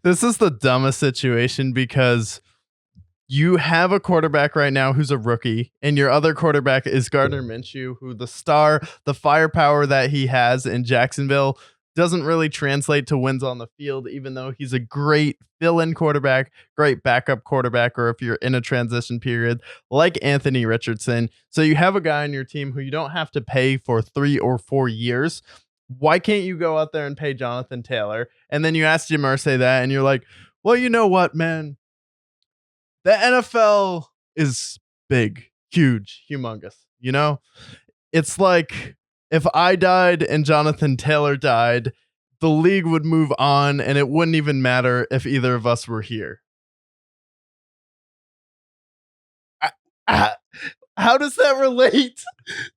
This is the dumbest situation because you have a quarterback right now who's a rookie, and your other quarterback is Gardner Minshew, who the firepower that he has in Jacksonville doesn't really translate to wins on the field, even though he's a great fill-in quarterback, great backup quarterback, or if you're in a transition period like Anthony Richardson. So you have a guy on your team who you don't have to pay for 3 or 4 years. Why can't you go out there and pay Jonathan Taylor? And then you ask Jim Irsay that, and you're like, well, you know what, man? The NFL is big, huge, humongous. You know, it's like if I died and Jonathan Taylor died, the league would move on and it wouldn't even matter if either of us were here. How does that relate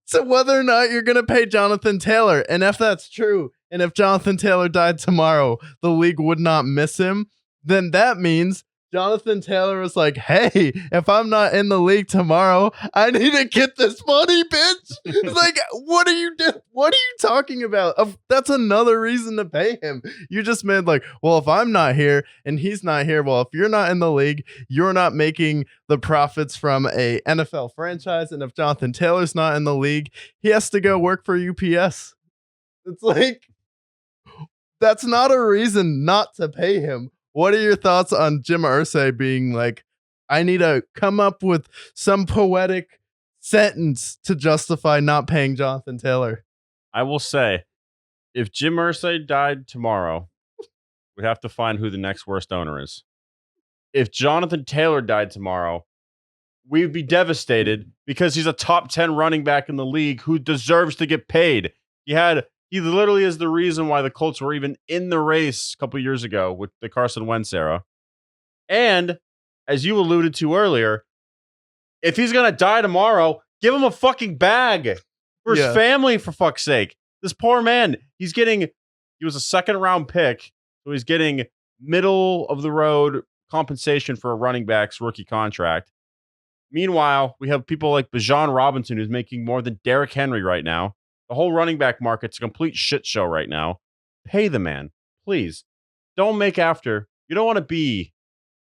to whether or not you're going to pay Jonathan Taylor? And if that's true, and if Jonathan Taylor died tomorrow, the league would not miss him, then that means Jonathan Taylor was like, hey, if I'm not in the league tomorrow, I need to get this money, bitch. It's like, what are you doing? What are you talking about? That's another reason to pay him. You just meant like, well, if I'm not here and he's not here, well, if you're not in the league, you're not making the profits from a NFL franchise. And if Jonathan Taylor's not in the league, he has to go work for UPS. It's like, that's not a reason not to pay him. What are your thoughts on Jim Irsay being like, I need to come up with some poetic sentence to justify not paying Jonathan Taylor? I will say, if Jim Irsay died tomorrow, we'd have to find who the next worst owner is. If Jonathan Taylor died tomorrow, we'd be devastated because he's a top 10 running back in the league who deserves to get paid. He literally is the reason why the Colts were even in the race a couple years ago with the Carson Wentz era. And as you alluded to earlier, if he's going to die tomorrow, give him a fucking bag for his family, for fuck's sake. This poor man, he was a second round pick, so he's getting middle of the road compensation for a running back's rookie contract. Meanwhile, we have people like Bijan Robinson, who's making more than Derrick Henry right now. The whole running back market's a complete shit show right now. Pay the man, please. Don't make after. You don't want to be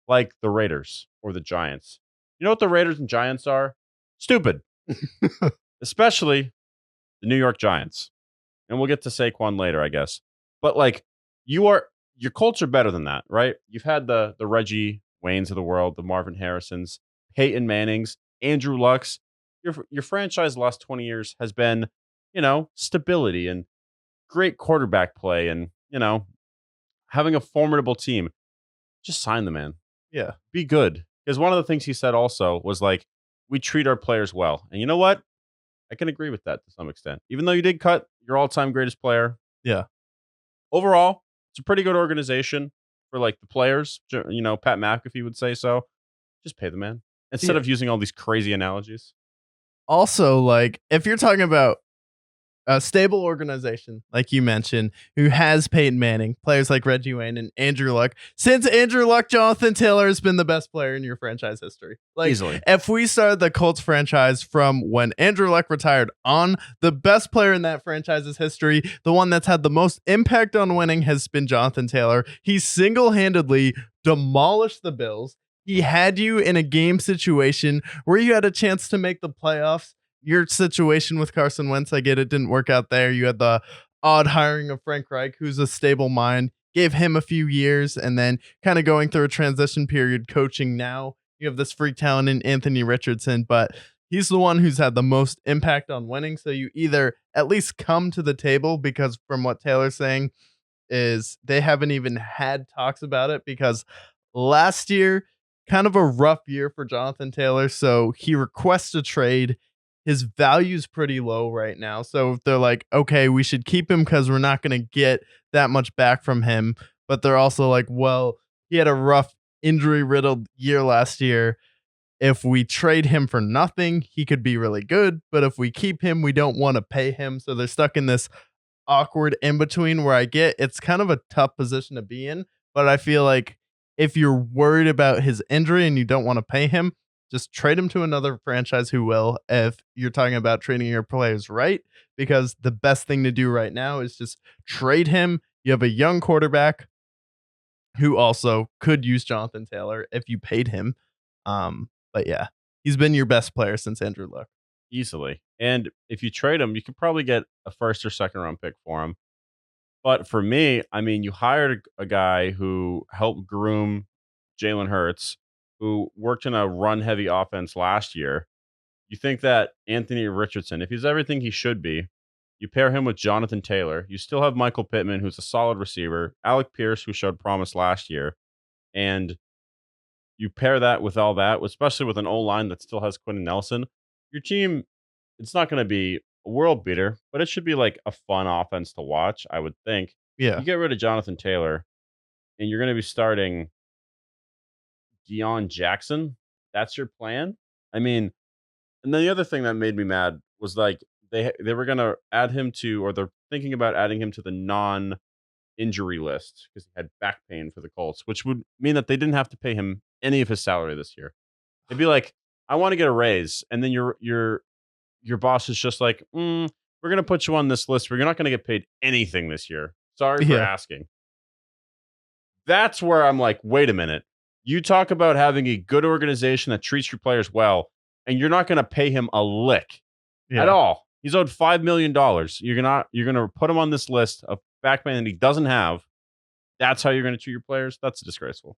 like the Raiders or the Giants. You know what the Raiders and Giants are? Stupid. Especially the New York Giants. And we'll get to Saquon later, I guess. But like, your Colts are better than that, right? You've had the Reggie Waynes of the world, the Marvin Harrisons, Peyton Mannings, Andrew Lucks. Your franchise the last 20 years has been, stability and great quarterback play and, having a formidable team. Just sign the man. Yeah. Be good. Because one of the things he said also was like, we treat our players well. And you know what? I can agree with that to some extent. Even though you did cut your all-time greatest player. Yeah. Overall, it's a pretty good organization for like the players. Pat McAfee would say so. Just pay the man instead of using all these crazy analogies. Also, like, if you're talking about a stable organization, like you mentioned, who has Peyton Manning, players like Reggie Wayne and Andrew Luck. Since Andrew Luck, Jonathan Taylor has been the best player in your franchise history. Like, easily. If we started the Colts franchise from when Andrew Luck retired on, the best player in that franchise's history, the one that's had the most impact on winning, has been Jonathan Taylor. He single-handedly demolished the Bills. He had you in a game situation where you had a chance to make the playoffs. Your situation with Carson Wentz, I get it, didn't work out there. You had the odd hiring of Frank Reich, who's a stable mind, gave him a few years, and then kind of going through a transition period coaching now. You have this freak talent in Anthony Richardson, but he's the one who's had the most impact on winning. So you either at least come to the table, because from what Taylor's saying is they haven't even had talks about it, because last year, kind of a rough year for Jonathan Taylor. So he requests a trade. His value's pretty low right now. So if they're like, okay, we should keep him because we're not going to get that much back from him. But they're also like, well, he had a rough injury-riddled year last year. If we trade him for nothing, he could be really good. But if we keep him, we don't want to pay him. So they're stuck in this awkward in-between where I get it's kind of a tough position to be in. But I feel like if you're worried about his injury and you don't want to pay him, just trade him to another franchise who will, if you're talking about treating your players right, because the best thing to do right now is just trade him. You have a young quarterback who also could use Jonathan Taylor if you paid him. But yeah, he's been your best player since Andrew Luck. Easily. And if you trade him, you could probably get a first or second round pick for him. But for me, I mean, you hired a guy who helped groom Jalen Hurts, who worked in a run heavy offense last year. You think that Anthony Richardson, if he's everything he should be, you pair him with Jonathan Taylor. You still have Michael Pittman, who's a solid receiver, Alec Pierce, who showed promise last year, and you pair that with all that, especially with an O line that still has Quentin Nelson. Your team, it's not going to be a world beater, but it should be like a fun offense to watch, I would think. Yeah. You get rid of Jonathan Taylor, and you're going to be starting Deion Jackson. That's your plan. I mean, and then the other thing that made me mad was like they were going to add him to, or they're thinking about adding him to the non-injury list because he had back pain for the Colts, which would mean that they didn't have to pay him any of his salary this year. It'd be like, I want to get a raise, and then your boss is just like, we're going to put you on this list where you're not going to get paid anything this year. Sorry for asking. That's where I'm like, wait a minute. You talk about having a good organization that treats your players well, and you're not going to pay him a lick at all. He's owed $5 million. You're gonna put him on this list of backman that he doesn't have. That's how you're going to treat your players. That's disgraceful.